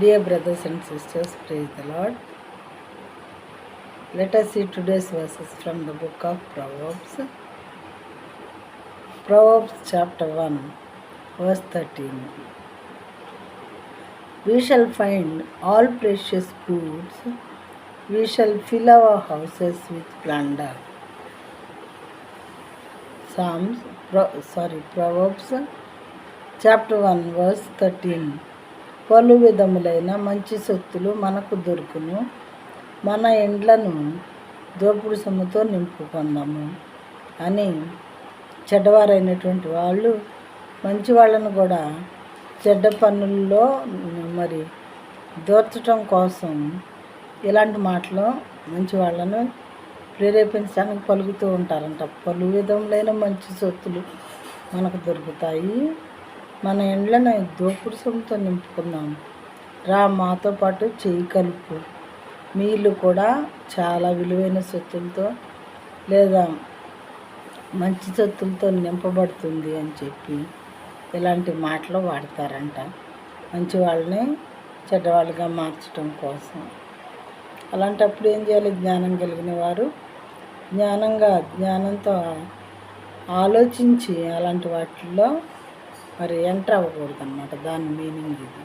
Dear brothers and sisters, praise the Lord. Let us see today's verses from the book of Proverbs. Proverbs chapter 1, verse 13. We shall find all precious goods. We shall fill our houses with plunder. Proverbs chapter 1, verse 13. పలు విధములైన మంచి సొత్తులు మనకు దొరుకును, మన ఇండ్లను దోపుడు సొమ్ముతో నింపుకుందాము అని చెడ్డవారైనటువంటి వాళ్ళు మంచి వాళ్ళను కూడా చెడ్డ పనుల్లో మరి దోచటం కోసం ఇలాంటి మాటలు మంచి వాళ్ళను ప్రేరేపించడానికి పలుకుతూ ఉంటారంట. పలు విధములైన మంచి సొత్తులు మనకు దొరుకుతాయి, మన ఇండ్లను దోపుడు సొమ్ముతో నింపుకుందాం, రా మాతో పాటు చేయి కలుపు, మీ ఇల్లు కూడా చాలా విలువైన సొత్తులతో లేదా మంచి సొత్తులతో నింపబడుతుంది అని చెప్పి ఇలాంటి మాటలు వాడతారంట, మంచి వాళ్ళని చెడ్డవాళ్ళుగా మార్చడం కోసం. అలాంటప్పుడు ఏం చేయాలి? జ్ఞానం కలిగిన వారు జ్ఞానంతో ఆలోచించి అలాంటి వాటిల్లో మరి ఎంటర్ అవ్వకూడదు అన్నమాట. దాని మీనింగ్ ఇది.